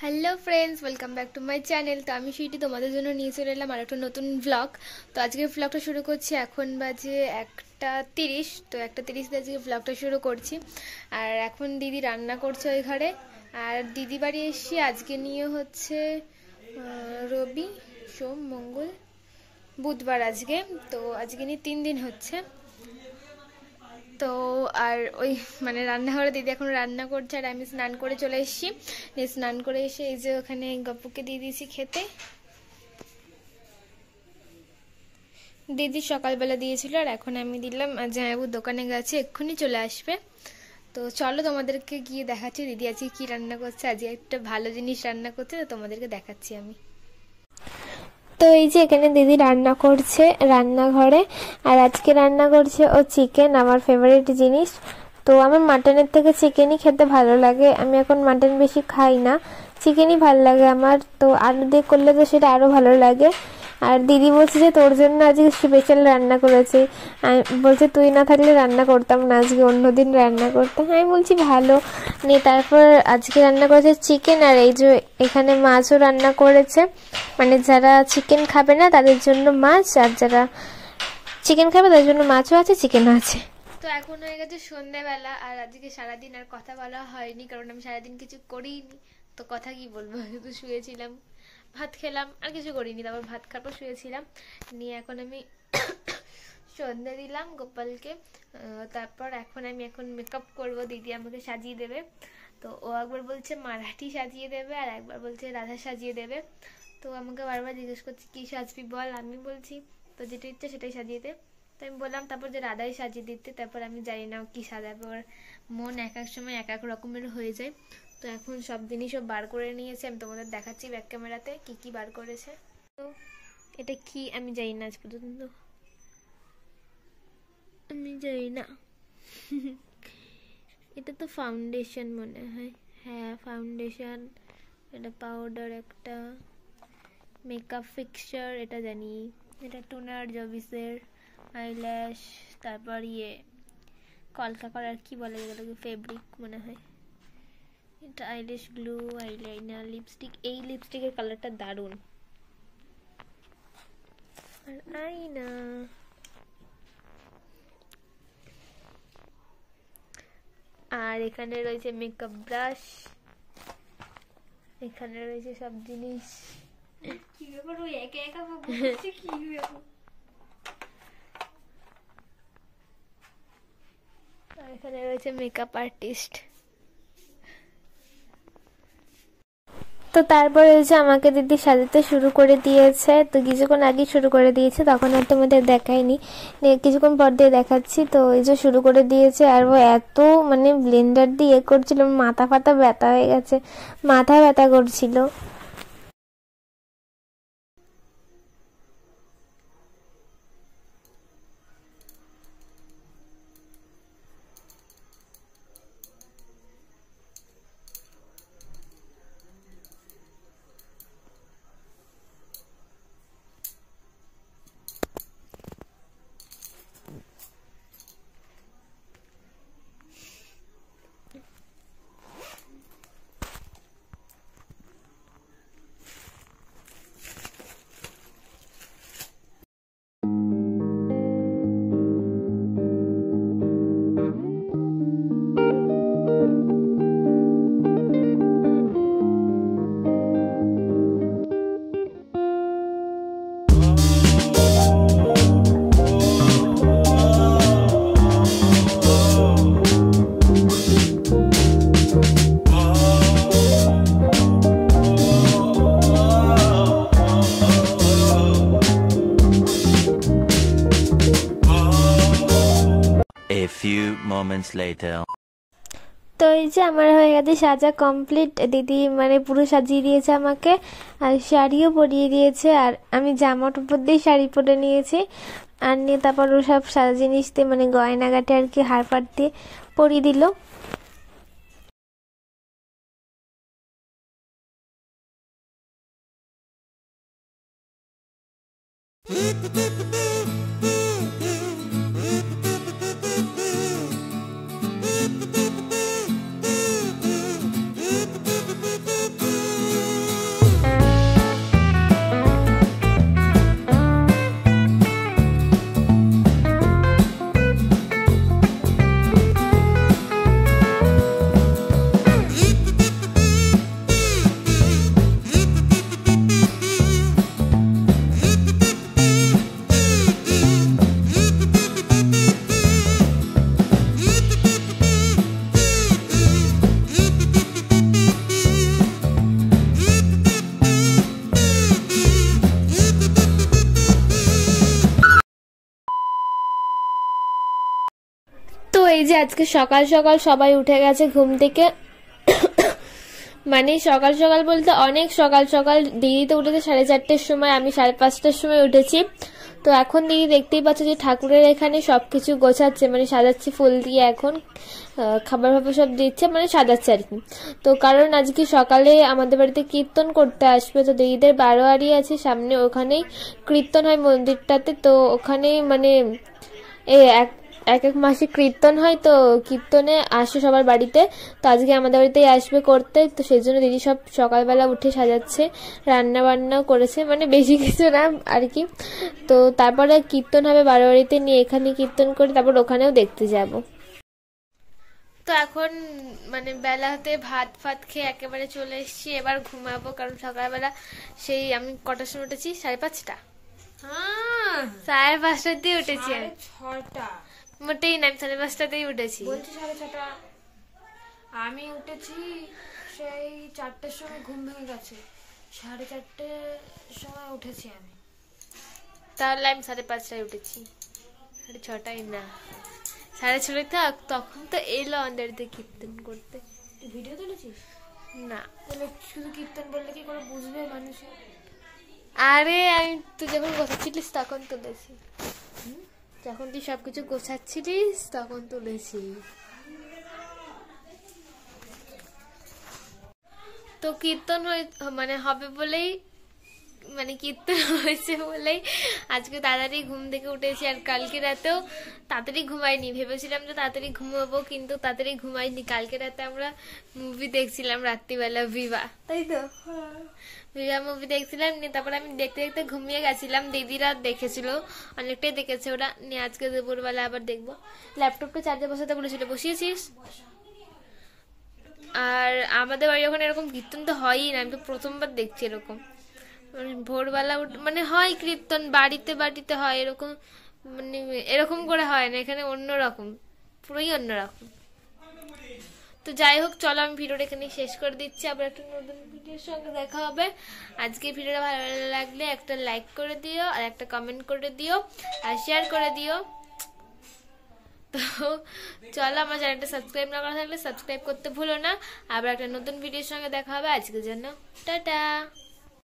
Hello friends, welcome back to my channel. তো আমি সুইটি তোমাদের জন্য নিয়ে চলে এলাম আর একটা নতুন ব্লগ। তো আজকের ব্লগটা শুরু করছি, এখন বাজে 1:30। তো 1:30 দিয়ে আজকে ব্লগটা শুরু করছি। আর এখন দিদি রান্না করছে ওই ঘরে। আর দিদি বাড়ি এসছি আজকে নিয়ে হচ্ছে রবি, সোম, মঙ্গল, বুধবার আজকে। তো আজকে নিয়ে 3 দিন হচ্ছে। তো আর ওই রান্নাঘরে দিদি এখন রান্না করছে আর আমি স্নান করে চলে এসেছি। স্নান করে এসে এই যে ওখানে গপুকে দিয়ে দিয়েছি খেতে। দিদি সকালবেলা দিয়েছিল আর এখন আমি দিলাম। আর জামাইবাবুর দোকানে গেছে, এক্ষুনি চলে আসবে। তো চলো তোমাদেরকে গিয়ে দেখাচ্ছি দিদি আজকে কি রান্না করছে। আজকে একটা ভালো জিনিস রান্না করছে, তো তোমাদেরকে দেখাচ্ছি আমি। তো এই যে এখানে দিদি রান্না করছে রান্নাঘরে, আর আজকে রান্না করছে ও চিকেন, আমার ফেভারিট জিনিস। তো আমার মাটনের থেকে চিকেনই খেতে ভালো লাগে, আমি এখন মাটন বেশি খাই না, চিকেনই ভালো লাগে আমার। তো আলু দিয়ে করলে তো সেটা আরও ভালো লাগে। আর দিদি বলছে যে তোর জন্য আজকে স্পেশাল রান্না করেছি। বলছে তুই না থাকলে রান্না করতাম না, আজকে অন্যদিন রান্না করতাম। আমি বলছি ভালো নিয়ে। তারপর আজকে রান্না করেছে চিকেন, আর এই যে এখানে মাছও রান্না করেছে। যারা চিকেন খাবে না তাদের জন্য মাছ, আর যারা চিকেন খাবে তাদের জন্য মাছও আছে, চিকেনও আছে। তো এখন হয়ে গেছে সন্ধ্যেবেলা, আর আজকে সারাদিন আর কথা বলা হয়নি, কারণ আমি সারাদিন কিছু করিনি। তো কথা কি বলবো, শুধু শুয়েছিলাম, ভাত খেলাম, আর কিছু করিনি। তারপর ভাত খাওয়ার পর শুয়েছিলাম নিয়ে এখন আমি সন্ধ্যে দিলাম গোপালকে। তারপর এখন মেকআপ করব, দিদি আমাকে সাজিয়ে দেবে। তো ও একবার বলছে মারাঠি সাজিয়ে দেবে, আর একবার বলছে রাধা সাজিয়ে দেবে। তো আমাকে বারবার জিজ্ঞেস করছে কী সাজবি বল। আমি বলছি তো যেটা ইচ্ছে সেটাই সাজিয়ে দে। তো আমি বললাম তারপর যে রাধাই সাজিয়ে দিতে। তারপর আমি জানি না কী সাজাবে, ওর মন এক এক সময় এক এক রকমের হয়ে যায়। তো এখন সব জিনিসও বার করে নিয়েছে, আমি তোমাদের দেখাচ্ছি ব্যাক ক্যামেরাতে কি কি বার করেছে। তো এটা কি আমি জানি না, আজ পর্যন্ত আমি জানি না। এটা তো ফাউন্ডেশন মনে হয়, হ্যাঁ ফাউন্ডেশন। এটা পাউডার, একটা মেকআপ ফিক্সচার এটা জানি, এটা টোনার জবিসের, আইল্যাশ, তারপর কলকা করার কি বলে এগুলোকে, ফেব্রিক মনে হয়। এটা আইল্যাশ গ্লু, আইলাইনার, লিপস্টিক। এই লিপস্টিকের কালারটা দারুণ। আর আইনা, আর এখানে রয়েছে মেকআপ ব্রাশ, এখানে রয়েছে সব জিনিস। কি ব্যাপার, ওই একা একা বলছে কি ব্যাপার। আর এখানে রয়েছে মেকআপ আর্টিস্ট। তো তারপরে হচ্ছে আমাকে দিদি সাজাতে শুরু করে দিয়েছে। তো কিছুক্ষণ আগে শুরু করে দিয়েছে, তখন আর তোমাদের দেখাইনি, কিছুক্ষণ পর দিয়ে দেখাচ্ছি। তো এই যে শুরু করে দিয়েছে, আর ও এত ব্লেন্ডার দিয়ে করছিল, মাথা ফাতা ব্যথা হয়ে গেছে, মাথা ব্যথা করছিল। A few moments later. তো এই যে আমার হয়ে গেছে সাজা কমপ্লিট। দিদি পুরো সাজিয়ে দিয়েছে আমাকে, আর শাড়িও পরিয়ে দিয়েছে, আর আমি জামার উপর দিয়ে শাড়ি পরে নিয়েছি। আর নিয়ে তারপর ও সব সাজা জিনিস দিয়ে গয়নাগাটে আর কি হারপাট দিয়ে পরিয়ে দিল। যে আজকে সকাল সকাল সবাই উঠে গেছে ঘুম থেকে। মানে সকাল সকাল বলতে অনেক সকাল সকাল। দিদি তো উঠেছে 4:30টার সময়, আমি 5:30টার সময় উঠেছি। তো এখন দিদি দেখতেই পাচ্ছ যে ঠাকুরের এখানে সবকিছু গোছাচ্ছে, মানে সাজাচ্ছে ফুল দিয়ে। এখন খাবার ফাবার সব দিচ্ছে, মানে সাজাচ্ছে আর কি। তো কারণ আজকে সকালে আমাদের বাড়িতে কীর্তন করতে আসবে, তো দিদিদের বারোয়ারি আছে সামনে, ওখানেই কীর্তন হয় মন্দিরটাতে। তো ওখানে মানে এক এক এক মাসে কীর্তন হয়, তো কীর্তনে আসে সবার বাড়িতে। তো আজকে আমাদের বাড়িতেই আসবে করতে, তো সেই জন্য দিদি সব সকালবেলা উঠে সাজাচ্ছে, রান্না বান্নাও করেছে, মানে বেশি কিছু না আর কি। তো তারপরে কীর্তন হবে বারোয়ারিতে, নিয়ে এখানে কীর্তন করে তারপর ওখানেও দেখতে যাব। তো এখন মানে বেলাতে ভাত ফাত খেয়ে একেবারে চলে এসেছি, এবার ঘুমাবো। কারণ সকালবেলা সেই আমি কটার সময় উঠেছি? 5:30টা। 5:30টাতেই উঠেছি আমি। 6টা মোটেই না, আমি 5:30টাতেই উঠেছি। বলছি 6:30। আমি উঠেছি সেই 4টার সময়, ঘুম ভেঙে গেছে। 4:30টার সময় উঠেছি আমি। তাহলে আমি 5:30টায় উঠেছি, 6:30টায় না, 6:30টা। তখন তো এলো আমাদের বাড়িতে কীর্তন করতে। তুই ভিডিও তুলেছিস? না। তাহলে শুধু কীর্তন বললে কি করে বুঝবে মানুষে? আরে আমি তুই যখন গোছাচ্ছিলিস তখন তুলেছি, যখন তুই সবকিছু গোছাচ্ছিলিস তখন তুলেছি। তো কীর্তন মানে হবে বলেই, মানে কীর্তন হয়েছে বলেই আজকে তাড়াতাড়ি ঘুম থেকে উঠেছি। আর কালকে রাতেও তাড়াতাড়ি ঘুমাইনি, ভেবেছিলাম যে তাড়াতাড়ি ঘুমাবো, কিন্তু তাড়াতাড়ি ঘুমাইনি। কালকে রাতে আমরা মুভি দেখছিলাম রাত্রিবেলা, ভিভা, তাই তো? ভিভা মুভি দেখছিলাম, নিয়ে তারপরে আমি দেখতে দেখতে ঘুমিয়ে গেছিলাম। দিদিরা দেখেছিল, অনেকটাই দেখেছে ওরা। নিয়ে আজকে দুপুরবেলা আবার দেখবো। ল্যাপটপটা চার্জে বসাতে বলেছিল, বসিয়েছিস? আর আমাদের বাড়ি ওখানে এরকম কীর্তন তো হয়ই না, আমি তো প্রথমবার দেখছি এরকম। ভোরবেলা মানে হয় কীর্তন, বাড়িতে বাড়িতে হয় এরকম, মানে এরকম করে হয় না এখানে, অন্যরকম, পুরোই অন্যরকম। তো যাই হোক, চলো আমি ভিডিওটা এখানে শেষ করে দিচ্ছি। আবার একটা নতুন ভিডিওর সঙ্গে দেখা হবে। আজকে ভিডিওটা ভালো লাগলে একটা লাইক করে দিও, আর একটা কমেন্ট করে দিও, আর শেয়ার করে দিও। তো চলো, আমার চ্যানেলটা সাবস্ক্রাইব না করা থাকলে সাবস্ক্রাইব করতে ভুলো না। আবার একটা নতুন ভিডিওর সঙ্গে দেখা হবে। আজকের জন্য টাটা।